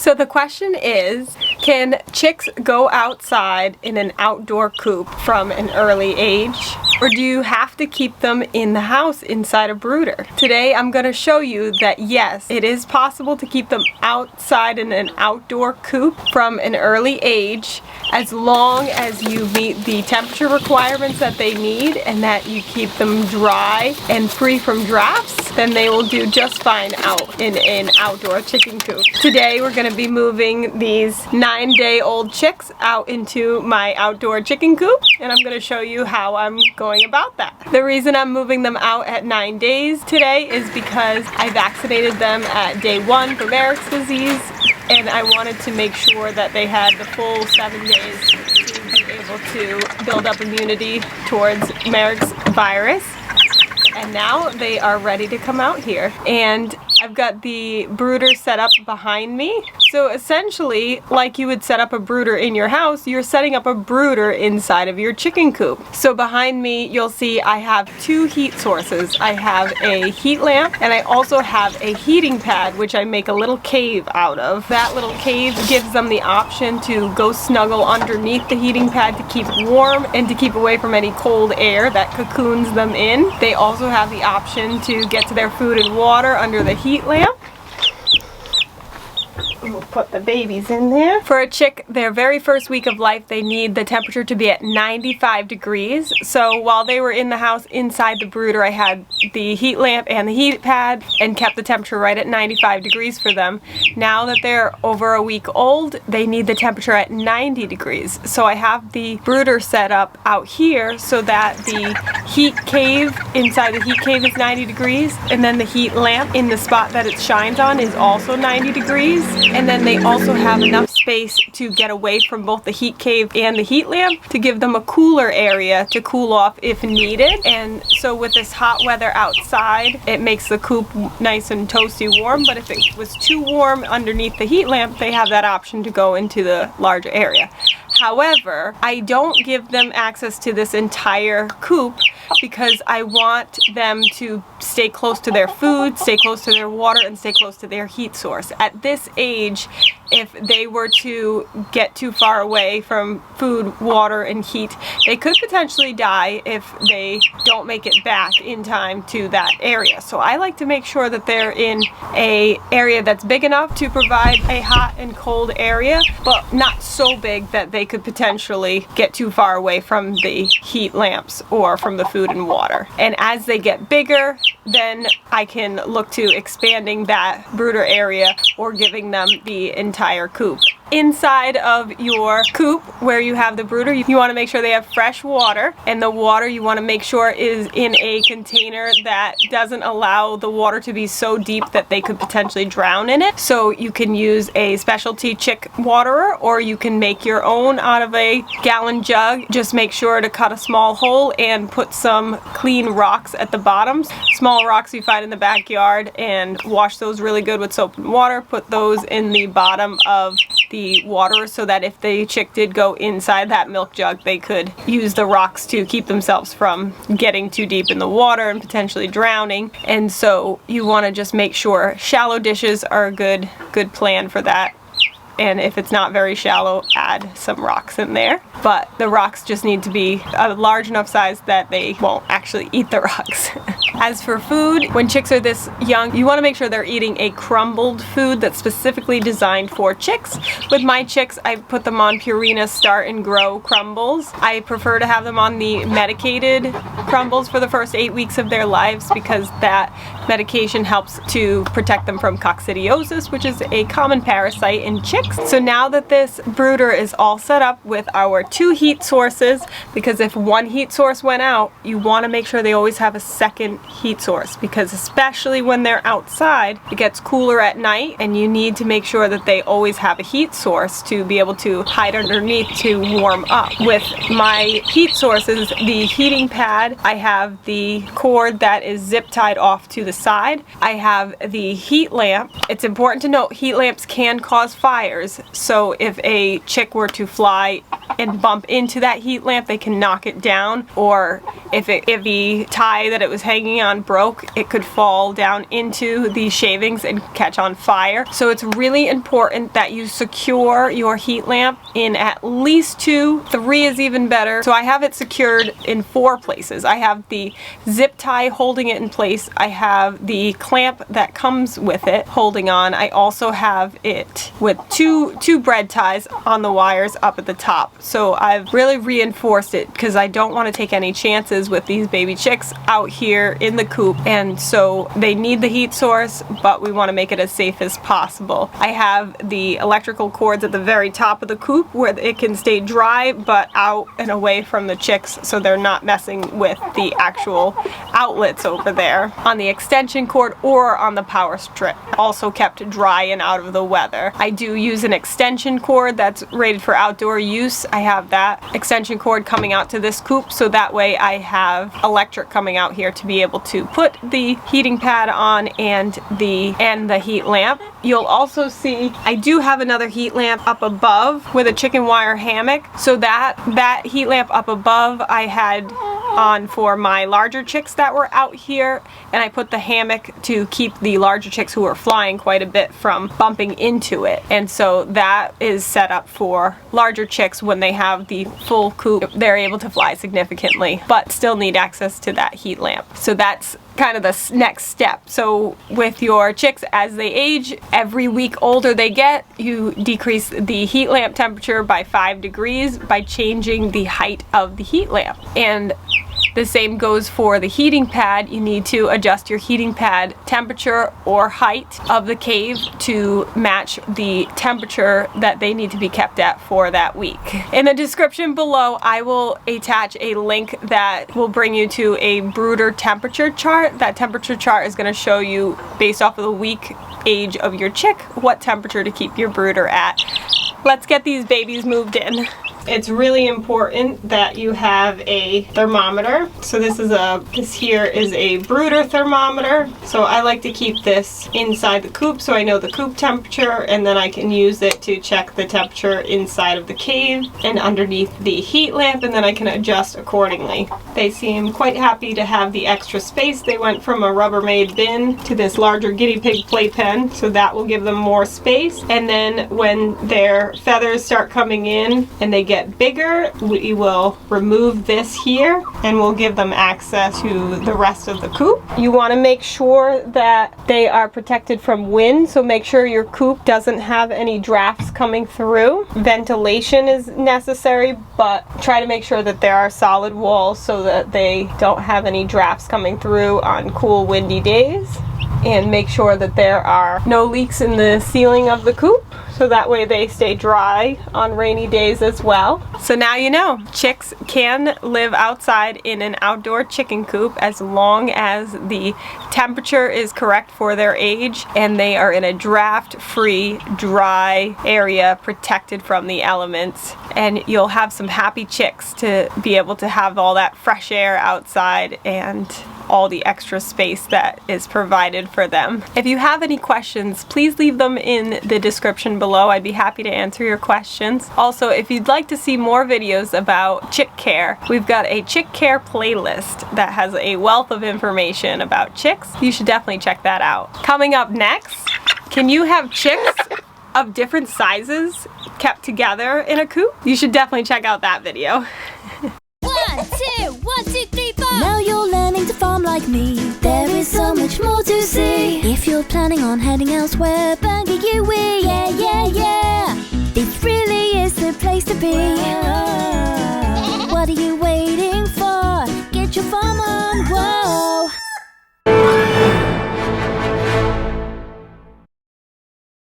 So the question is, can chicks go outside in an outdoor coop from an early age? Or do you have to keep them in the house inside a brooder? Today I'm going to show you that yes, it is possible to keep them outside in an outdoor coop from an early age, as long as you meet the temperature requirements that they need and that you keep them dry and free from drafts. Then they will do just fine out in an outdoor chicken coop. Today we're going to be moving these 9-day-old chicks out into my outdoor chicken coop, and I'm going to show you how I'm going about that. The reason I'm moving them out at 9 days today is because I vaccinated them at day 1 for Marek's disease, and I wanted to make sure that they had the full 7 days to be able to build up immunity towards Marek's virus. And now they are ready to come out here. And I've got the brooder set up behind me. So essentially, like you would set up a brooder in your house, you're setting up a brooder inside of your chicken coop. So behind me, you'll see I have 2 heat sources. I have a heat lamp, and I also have a heating pad, which I make a little cave out of. That little cave gives them the option to go snuggle underneath the heating pad to keep warm and to keep away from any cold air that cocoons them in. They also have the option to get to their food and water under the heat lamp. We'll put the babies in there. For a chick, their very first week of life, they need the temperature to be at 95 degrees. So while they were in the house inside the brooder, I had the heat lamp and the heat pad and kept the temperature right at 95 degrees for them. Now that they're over a week old, they need the temperature at 90 degrees. So I have the brooder set up out here so that the heat cave inside the heat cave is 90 degrees, and then the heat lamp in the spot that it shines on is also 90 degrees. And then they also have enough space to get away from both the heat cave and the heat lamp to give them a cooler area to cool off if needed. And so with this hot weather outside, it makes the coop nice and toasty warm, but if it was too warm underneath the heat lamp, they have that option to go into the larger area. However, I don't give them access to this entire coop because I want them to stay close to their food, stay close to their water, and stay close to their heat source. At this age, if they were to get too far away from food, water, and heat, they could potentially die if they don't make it back in time to that area. So I like to make sure that they're in an area that's big enough to provide a hot and cold area, but not so big that they could potentially get too far away from the heat lamps or from the food and water. And as they get bigger, then I can look to expanding that brooder area or giving them the entire coop. Inside of your coop where you have the brooder, you want to make sure they have fresh water, and the water you want to make sure is in a container that doesn't allow the water to be so deep that they could potentially drown in it. So you can use a specialty chick waterer, or you can make your own out of a gallon jug. Just make sure to cut a small hole and put some clean rocks at the bottom. Small rocks you find in the backyard, and wash those really good with soap and water. Put those in the bottom of the water so that if the chick did go inside that milk jug, they could use the rocks to keep themselves from getting too deep in the water and potentially drowning. And so you want to just make sure shallow dishes are a good plan for that. And if it's not very shallow, add some rocks in there. But the rocks just need to be a large enough size that they won't actually eat the rocks. As for food, when chicks are this young, you want to make sure they're eating a crumbled food that's specifically designed for chicks. With my chicks, I put them on Purina Start and Grow crumbles. I prefer to have them on the medicated crumbles for the first 8 weeks of their lives because that medication helps to protect them from coccidiosis, which is a common parasite in chicks. So now that this brooder is all set up with our 2 heat sources, because if one heat source went out, you want to make sure they always have a second heat source, because especially when they're outside, it gets cooler at night and you need to make sure that they always have a heat source to be able to hide underneath to warm up. With my heat sources, the heating pad, I have the cord that is zip tied off to the side. I have the heat lamp. It's important to note heat lamps can cause fires, so if a chick were to fly and bump into that heat lamp, they can knock it down, or if the tie that it was hanging hanging on broke, it could fall down into the shavings and catch on fire. So it's really important that you secure your heat lamp in at least 2, 3 is even better. So I have it secured in 4 places. I have the zip tie holding it in place. I have the clamp that comes with it holding on. I also have it with two bread ties on the wires up at the top. So I've really reinforced it because I don't want to take any chances with these baby chicks out here in the coop, and so they need the heat source, but we want to make it as safe as possible. I have the electrical cords at the very top of the coop where it can stay dry but out and away from the chicks so they're not messing with the actual outlets over there on the extension cord or on the power strip, also kept dry and out of the weather. I do use an extension cord that's rated for outdoor use. I have that extension cord coming out to this coop, so that way I have electric coming out here to be able to put the heating pad on and the heat lamp. You'll also see I do have another heat lamp up above with a chicken wire hammock, so that heat lamp up above I had on for my larger chicks that were out here, and I put the hammock to keep the larger chicks who were flying quite a bit from bumping into it. And so that is set up for larger chicks. When they have the full coop, they're able to fly significantly but still need access to that heat lamp. So that's kind of the next step. So with your chicks, as they age, every week older they get, you decrease the heat lamp temperature by 5 degrees by changing the height of the heat lamp. And the same goes for the heating pad. You need to adjust your heating pad temperature or height of the cave to match the temperature that they need to be kept at for that week. In the description below, I will attach a link that will bring you to a brooder temperature chart. That temperature chart is going to show you, based off of the week age of your chick, what temperature to keep your brooder at. Let's get these babies moved in. It's really important that you have a thermometer. So this here is a brooder thermometer. So I like to keep this inside the coop so I know the coop temperature, and then I can use it to check the temperature inside of the cave and underneath the heat lamp, and then I can adjust accordingly. They seem quite happy to have the extra space. They went from a Rubbermaid bin to this larger guinea pig playpen, so that will give them more space. And then when their feathers start coming in and they get bigger, we will remove this here and we'll give them access to the rest of the coop. You want to make sure that they are protected from wind, so make sure your coop doesn't have any drafts coming through. Ventilation is necessary, but try to make sure that there are solid walls so that they don't have any drafts coming through on cool, windy days. And make sure that there are no leaks in the ceiling of the coop, so that way they stay dry on rainy days as well. So now you know, chicks can live outside in an outdoor chicken coop as long as the temperature is correct for their age and they are in a draft-free, dry area protected from the elements. And you'll have some happy chicks to be able to have all that fresh air outside and all the extra space that is provided for them. If you have any questions, please leave them in the description below. I'd be happy to answer your questions. Also, if you'd like to see more videos about chick care, we've got a chick care playlist that has a wealth of information about chicks. You should definitely check that out. Coming up next, can you have chicks of different sizes kept together in a coop? You should definitely check out that video. 1, 2, 1, 2, 3, 4. Now you're learning to farm like me. There is so much more to see. If you're planning on heading elsewhere, Bangy-Yui, yeah, yeah, yeah. This really is the place to be. What are you waiting